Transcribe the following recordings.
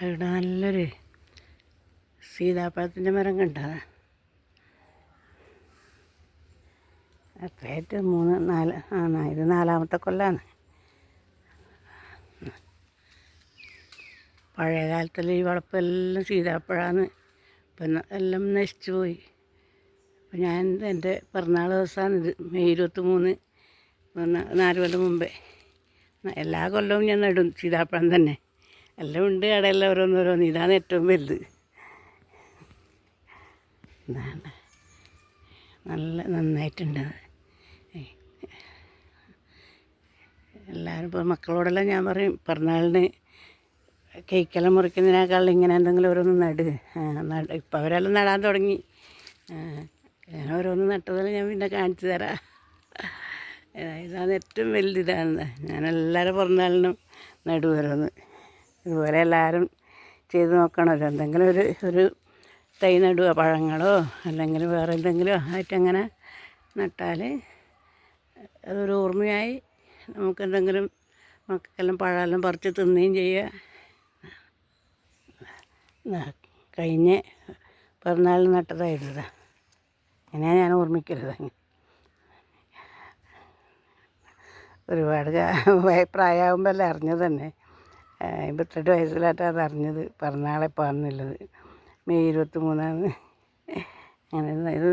ഇവിടെ നല്ലൊരു സീതാപ്പഴത്തിൻ്റെ മരം കണ്ടതാ. എത്രയായിട്ട് 3 4 ഇത് 4ാമത്തെ കൊല്ലമാണ്. പഴയ കാലത്തുള്ള ഈ വളപ്പെല്ലാം സീതാപ്പഴമാണ്. ഇപ്പം എല്ലാം നശിച്ചു പോയി. അപ്പം ഞാൻ എൻ്റെ പിറന്നാൾ ദിവസമാണിത്, മെയ് 23, 4 കൊല്ലം മുമ്പേ. എല്ലാ കൊല്ലവും ഞാൻ നടും സീതാപ്പഴം തന്നെ. എല്ലാം ഉണ്ട് കടയെല്ലാം ഓരോന്നോരോന്ന്. ഇതാണ് ഏറ്റവും വലുത്. ഇതാണ് നന്നായിട്ടുണ്ട്. എല്ലാവരും ഇപ്പോൾ മക്കളോടെല്ലാം ഞാൻ പറയും, പിറന്നാളിന് കേക്കെല്ലാം മുറിക്കുന്നതിനേക്കാളും ഇങ്ങനെ എന്തെങ്കിലും ഓരോന്ന് നട്. ഇപ്പം അവരെല്ലാം നടാൻ തുടങ്ങി. ഞാൻ ഓരോന്ന് നട്ടതെല്ലാം ഞാൻ പിന്നെ കാണിച്ചു തരാം. ഇതാണ് ഏറ്റവും വലുതിതാണ്. ഞാൻ എല്ലാവരും പിറന്നാളിനും നടും ഓരോന്ന്. ഇതുപോലെ എല്ലാവരും ചെയ്ത് നോക്കണമല്ലോ. എന്തെങ്കിലും ഒരു തൈ നടുക, പഴങ്ങളോ അല്ലെങ്കിൽ വേറെ എന്തെങ്കിലും ആയിട്ടങ്ങനെ നട്ടാൽ അതൊരു ഓർമ്മയായി നമുക്കെന്തെങ്കിലും മക്കൾക്കെല്ലാം പഴമെല്ലാം പറിച്ച് തിന്നുകയും ചെയ്യുക. കഴിഞ്ഞ പിറന്നാളിന് നട്ടതായിരുന്നതാ. അങ്ങനെയാണ് ഞാൻ ഓർമ്മിക്കരുത്. ഒരുപാട് പ്രായമാകുമ്പോൾ അല്ലേ അറിഞ്ഞത് തന്നെ. 52 വയസ്സിലായിട്ടാണ് അത് അറിഞ്ഞത്, പിറന്നാളെപ്പോഴാണെന്നുള്ളത്. മെയ് 23 അങ്ങനെ. ഇത്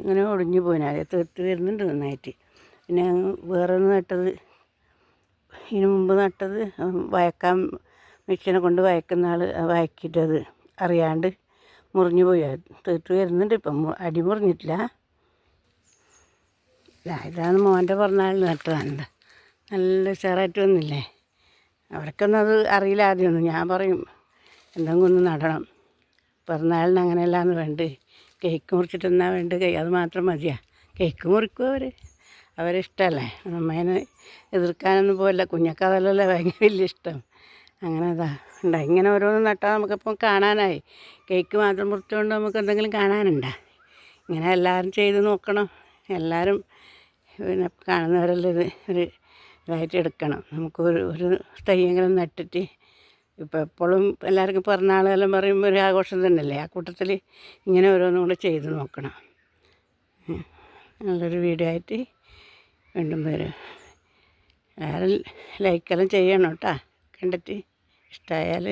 ഇങ്ങനെ ഒടിഞ്ഞു പോയി. അത് തീർത്ത് വരുന്നുണ്ട് നന്നായിട്ട്. പിന്നെ വേറെ ഒന്ന് നട്ടത്, ഇതിന് മുമ്പ് നട്ടത് വയക്കാൻ മെഷീനെ കൊണ്ട് വയക്കുന്ന ആൾ വയക്കിയിട്ടത് അറിയാണ്ട് മുറിഞ്ഞു പോയി. തീർത്ത് വരുന്നുണ്ട്. ഇപ്പം അടി മുറിഞ്ഞിട്ടില്ല. ഇതാണ് മോൻ്റെ പിറന്നാളിന് നട്ടതാണ്. നല്ല ഉഷാറായിട്ട് വന്നില്ലേ. അവർക്കൊന്നും അത് അറിയില്ല ആദ്യമൊന്നും. ഞാൻ പറയും എന്തെങ്കിലും ഒന്ന് നടണം, പിറന്നാളിന് അങ്ങനെയല്ലാന്ന് വേണ്ട, കേക്ക് മുറിച്ചിട്ട് എന്നാ വേണ്ട, അത് മാത്രം മതിയാ. കേക്ക് മുറിക്കും അവരെ ഇഷ്ടമല്ലേ. നമ്മേനെ എതിർക്കാനൊന്നും പോയില്ല. കുഞ്ഞൊക്കെ അതല്ലല്ലേ ഭയങ്കര വലിയ ഇഷ്ടം. അങ്ങനെ ഉണ്ടായി. ഇങ്ങനെ ഓരോന്ന് നട്ടാൽ നമുക്കിപ്പം കാണാനായി. കേക്ക് മാത്രം മുറിച്ചുകൊണ്ട് നമുക്ക് എന്തെങ്കിലും കാണാനുണ്ടോ? ഇങ്ങനെ എല്ലാവരും ചെയ്ത് നോക്കണം. എല്ലാവരും പിന്നെ കാണുന്നവരെല്ലാം ഒരു ഇതായിട്ട് എടുക്കണം. നമുക്ക് ഒരു തൈയെങ്കിലും നട്ടിട്ട്, ഇപ്പോൾ എപ്പോഴും എല്ലാവർക്കും പിറന്നാളെല്ലാം പറയുമ്പോൾ ഒരു ആഘോഷം തന്നെയല്ലേ. ആ കൂട്ടത്തിൽ ഇങ്ങനെ ഓരോന്നും കൂടെ ചെയ്ത് നോക്കണം. നല്ലൊരു വീഡിയോ ആയിട്ട് വീണ്ടും വരും. എല്ലാവരും ലൈക്കെല്ലാം ചെയ്യണം കേട്ടോ. കണ്ടിട്ട് ഇഷ്ടമായാൽ